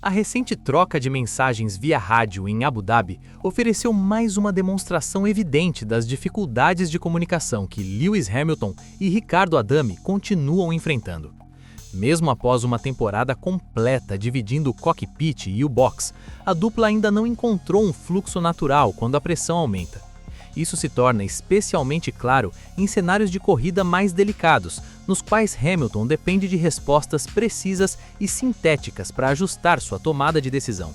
A recente troca de mensagens via rádio em Abu Dhabi ofereceu mais uma demonstração evidente das dificuldades de comunicação que Lewis Hamilton e Ricardo Adame continuam enfrentando. Mesmo após uma temporada completa dividindo o cockpit e o box, a dupla ainda não encontrou um fluxo natural quando a pressão aumenta. Isso se torna especialmente claro em cenários de corrida mais delicados, nos quais Hamilton depende de respostas precisas e sintéticas para ajustar sua tomada de decisão.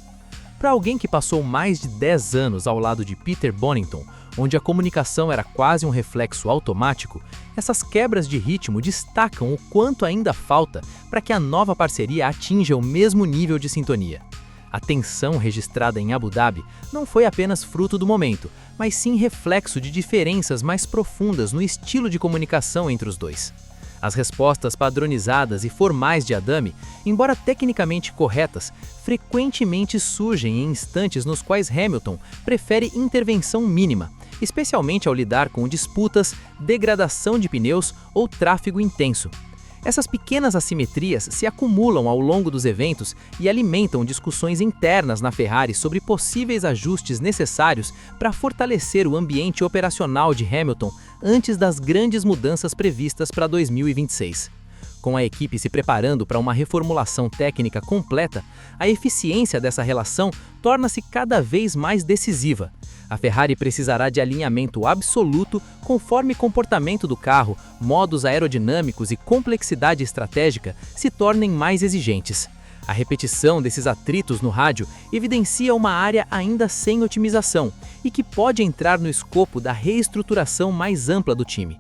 Para alguém que passou mais de 10 anos ao lado de Peter Bonington, onde a comunicação era quase um reflexo automático, essas quebras de ritmo destacam o quanto ainda falta para que a nova parceria atinja o mesmo nível de sintonia. A tensão registrada em Abu Dhabi não foi apenas fruto do momento, mas sim reflexo de diferenças mais profundas no estilo de comunicação entre os dois. As respostas padronizadas e formais de Adame, embora tecnicamente corretas, frequentemente surgem em instantes nos quais Hamilton prefere intervenção mínima, especialmente ao lidar com disputas, degradação de pneus ou tráfego intenso. Essas pequenas assimetrias se acumulam ao longo dos eventos e alimentam discussões internas na Ferrari sobre possíveis ajustes necessários para fortalecer o ambiente operacional de Hamilton antes das grandes mudanças previstas para 2026. Com a equipe se preparando para uma reformulação técnica completa, a eficiência dessa relação torna-se cada vez mais decisiva. A Ferrari precisará de alinhamento absoluto conforme comportamento do carro, modos aerodinâmicos e complexidade estratégica se tornem mais exigentes. A repetição desses atritos no rádio evidencia uma área ainda sem otimização e que pode entrar no escopo da reestruturação mais ampla do time.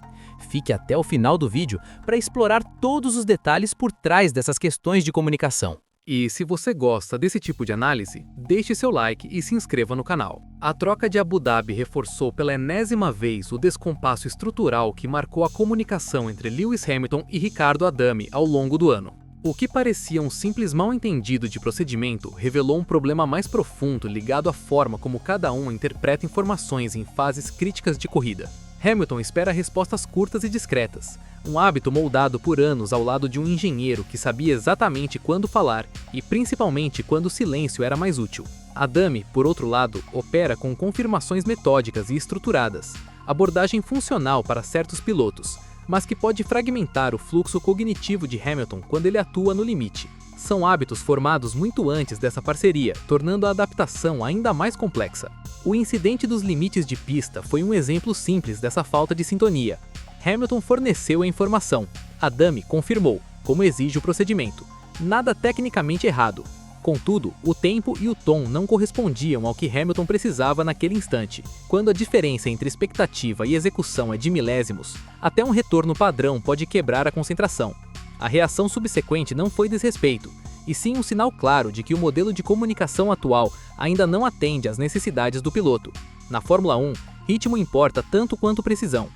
Fique até o final do vídeo para explorar todos os detalhes por trás dessas questões de comunicação. E se você gosta desse tipo de análise, deixe seu like e se inscreva no canal. A troca de Abu Dhabi reforçou pela enésima vez o descompasso estrutural que marcou a comunicação entre Lewis Hamilton e Ricardo Adame ao longo do ano. O que parecia um simples mal-entendido de procedimento revelou um problema mais profundo ligado à forma como cada um interpreta informações em fases críticas de corrida. Hamilton espera respostas curtas e discretas, um hábito moldado por anos ao lado de um engenheiro que sabia exatamente quando falar e principalmente quando o silêncio era mais útil. Adame, por outro lado, opera com confirmações metódicas e estruturadas, abordagem funcional para certos pilotos, mas que pode fragmentar o fluxo cognitivo de Hamilton quando ele atua no limite. São hábitos formados muito antes dessa parceria, tornando a adaptação ainda mais complexa. O incidente dos limites de pista foi um exemplo simples dessa falta de sintonia. Hamilton forneceu a informação, Adame confirmou, como exige o procedimento. Nada tecnicamente errado. Contudo, o tempo e o tom não correspondiam ao que Hamilton precisava naquele instante. Quando a diferença entre expectativa e execução é de milésimos, até um retorno padrão pode quebrar a concentração. A reação subsequente não foi desrespeito, e sim um sinal claro de que o modelo de comunicação atual ainda não atende às necessidades do piloto. Na Fórmula 1, ritmo importa tanto quanto precisão.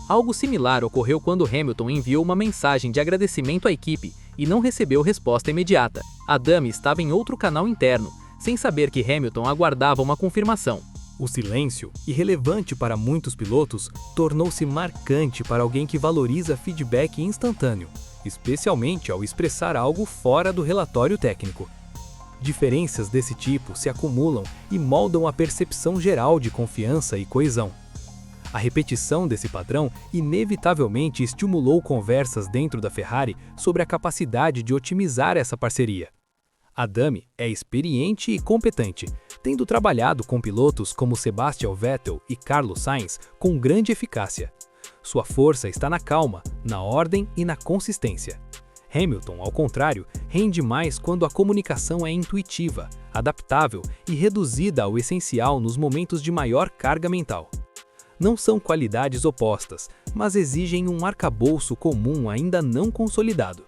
Algo similar ocorreu quando Hamilton enviou uma mensagem de agradecimento à equipe e não recebeu resposta imediata. Adame estava em outro canal interno, sem saber que Hamilton aguardava uma confirmação. O silêncio, irrelevante para muitos pilotos, tornou-se marcante para alguém que valoriza feedback instantâneo, especialmente ao expressar algo fora do relatório técnico. Diferenças desse tipo se acumulam e moldam a percepção geral de confiança e coesão. A repetição desse padrão inevitavelmente estimulou conversas dentro da Ferrari sobre a capacidade de otimizar essa parceria. Adame é experiente e competente, tendo trabalhado com pilotos como Sebastian Vettel e Carlos Sainz com grande eficácia. Sua força está na calma, na ordem e na consistência. Hamilton, ao contrário, rende mais quando a comunicação é intuitiva, adaptável e reduzida ao essencial nos momentos de maior carga mental. Não são qualidades opostas, mas exigem um arcabouço comum ainda não consolidado.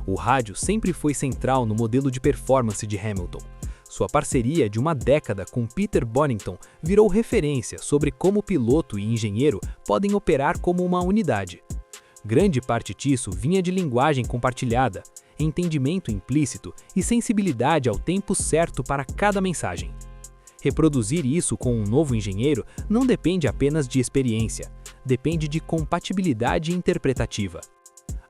O rádio sempre foi central no modelo de performance de Hamilton. Sua parceria de uma década com Peter Bonington virou referência sobre como piloto e engenheiro podem operar como uma unidade. Grande parte disso vinha de linguagem compartilhada, entendimento implícito e sensibilidade ao tempo certo para cada mensagem. Reproduzir isso com um novo engenheiro não depende apenas de experiência, depende de compatibilidade interpretativa.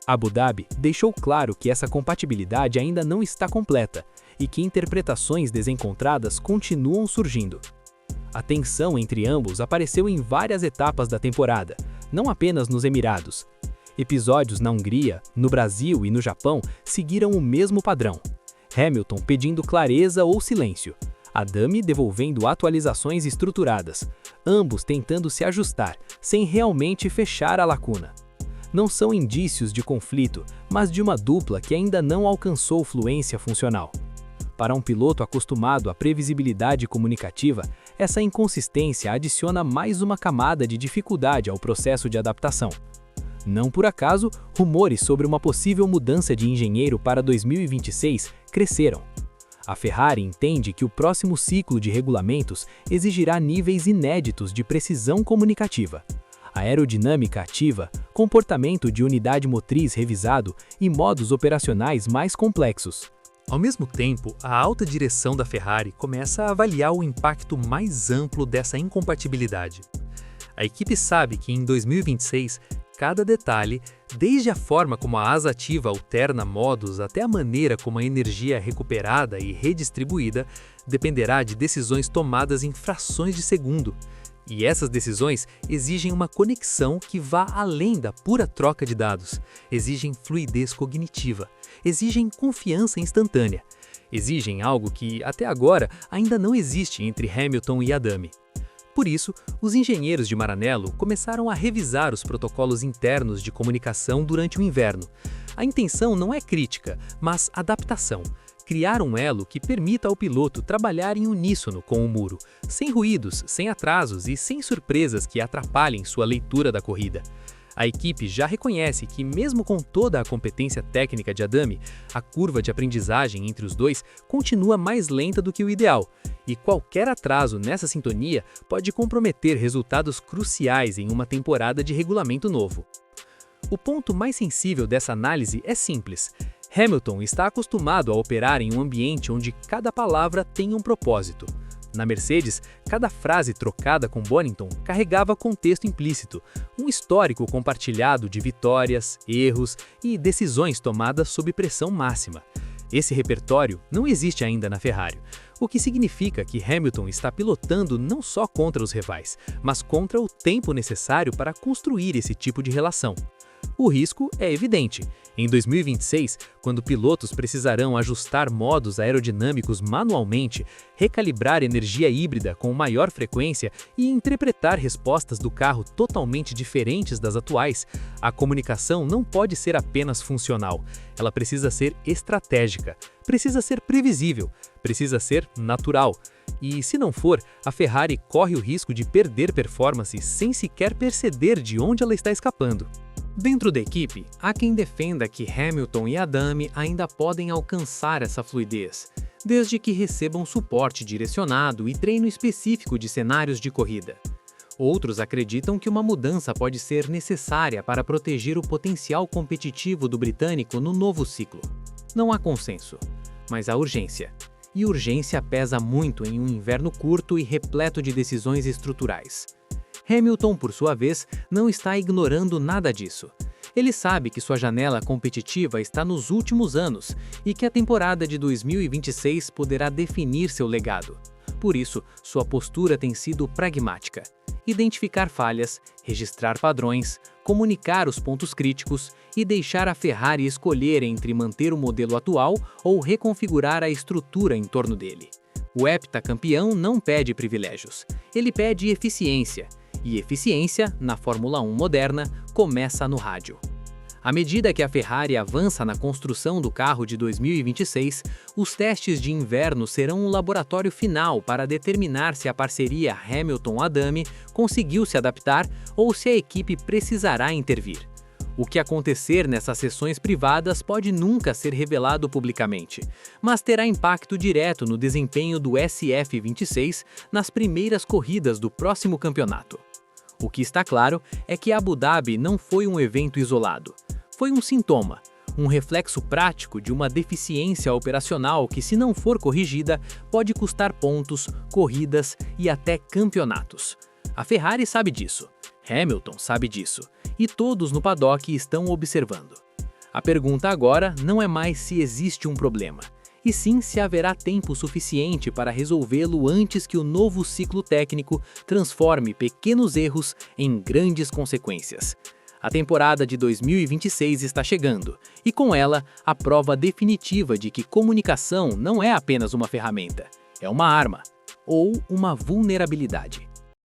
Abu Dhabi deixou claro que essa compatibilidade ainda não está completa e que interpretações desencontradas continuam surgindo. A tensão entre ambos apareceu em várias etapas da temporada, não apenas nos Emirados. Episódios na Hungria, no Brasil e no Japão seguiram o mesmo padrão. Hamilton pedindo clareza ou silêncio, Adami devolvendo atualizações estruturadas, ambos tentando se ajustar, sem realmente fechar a lacuna. Não são indícios de conflito, mas de uma dupla que ainda não alcançou fluência funcional. Para um piloto acostumado à previsibilidade comunicativa, essa inconsistência adiciona mais uma camada de dificuldade ao processo de adaptação. Não por acaso, rumores sobre uma possível mudança de engenheiro para 2026 cresceram. A Ferrari entende que o próximo ciclo de regulamentos exigirá níveis inéditos de precisão comunicativa. Aerodinâmica ativa, comportamento de unidade motriz revisado e modos operacionais mais complexos. Ao mesmo tempo, a alta direção da Ferrari começa a avaliar o impacto mais amplo dessa incompatibilidade. A equipe sabe que em 2026, cada detalhe, desde a forma como a asa ativa alterna modos até a maneira como a energia é recuperada e redistribuída, dependerá de decisões tomadas em frações de segundo. E essas decisões exigem uma conexão que vá além da pura troca de dados, exigem fluidez cognitiva, exigem confiança instantânea, exigem algo que, até agora, ainda não existe entre Hamilton e Adami. Por isso, os engenheiros de Maranello começaram a revisar os protocolos internos de comunicação durante o inverno. A intenção não é crítica, mas adaptação. Criar um elo que permita ao piloto trabalhar em uníssono com o muro, sem ruídos, sem atrasos e sem surpresas que atrapalhem sua leitura da corrida. A equipe já reconhece que, mesmo com toda a competência técnica de Adami, a curva de aprendizagem entre os dois continua mais lenta do que o ideal, e qualquer atraso nessa sintonia pode comprometer resultados cruciais em uma temporada de regulamento novo. O ponto mais sensível dessa análise é simples. Hamilton está acostumado a operar em um ambiente onde cada palavra tem um propósito. Na Mercedes, cada frase trocada com Bonington carregava contexto implícito, um histórico compartilhado de vitórias, erros e decisões tomadas sob pressão máxima. Esse repertório não existe ainda na Ferrari, o que significa que Hamilton está pilotando não só contra os rivais, mas contra o tempo necessário para construir esse tipo de relação. O risco é evidente. Em 2026, quando pilotos precisarão ajustar modos aerodinâmicos manualmente, recalibrar energia híbrida com maior frequência e interpretar respostas do carro totalmente diferentes das atuais, a comunicação não pode ser apenas funcional. Ela precisa ser estratégica, precisa ser previsível, precisa ser natural. E, se não for, a Ferrari corre o risco de perder performance sem sequer perceber de onde ela está escapando. Dentro da equipe, há quem defenda que Hamilton e Adami ainda podem alcançar essa fluidez, desde que recebam suporte direcionado e treino específico de cenários de corrida. Outros acreditam que uma mudança pode ser necessária para proteger o potencial competitivo do britânico no novo ciclo. Não há consenso, mas há urgência. E urgência pesa muito em um inverno curto e repleto de decisões estruturais. Hamilton, por sua vez, não está ignorando nada disso. Ele sabe que sua janela competitiva está nos últimos anos e que a temporada de 2026 poderá definir seu legado. Por isso, sua postura tem sido pragmática. Identificar falhas, registrar padrões, comunicar os pontos críticos e deixar a Ferrari escolher entre manter o modelo atual ou reconfigurar a estrutura em torno dele. O heptacampeão não pede privilégios, ele pede eficiência. E eficiência, na Fórmula 1 moderna, começa no rádio. À medida que a Ferrari avança na construção do carro de 2026, os testes de inverno serão um laboratório final para determinar se a parceria Hamilton-Adami conseguiu se adaptar ou se a equipe precisará intervir. O que acontecer nessas sessões privadas pode nunca ser revelado publicamente, mas terá impacto direto no desempenho do SF26 nas primeiras corridas do próximo campeonato. O que está claro é que Abu Dhabi não foi um evento isolado. Foi um sintoma, um reflexo prático de uma deficiência operacional que, se não for corrigida, pode custar pontos, corridas e até campeonatos. A Ferrari sabe disso, Hamilton sabe disso, e todos no paddock estão observando. A pergunta agora não é mais se existe um problema, e sim se haverá tempo suficiente para resolvê-lo antes que o novo ciclo técnico transforme pequenos erros em grandes consequências. A temporada de 2026 está chegando, e com ela, a prova definitiva de que comunicação não é apenas uma ferramenta, é uma arma ou uma vulnerabilidade.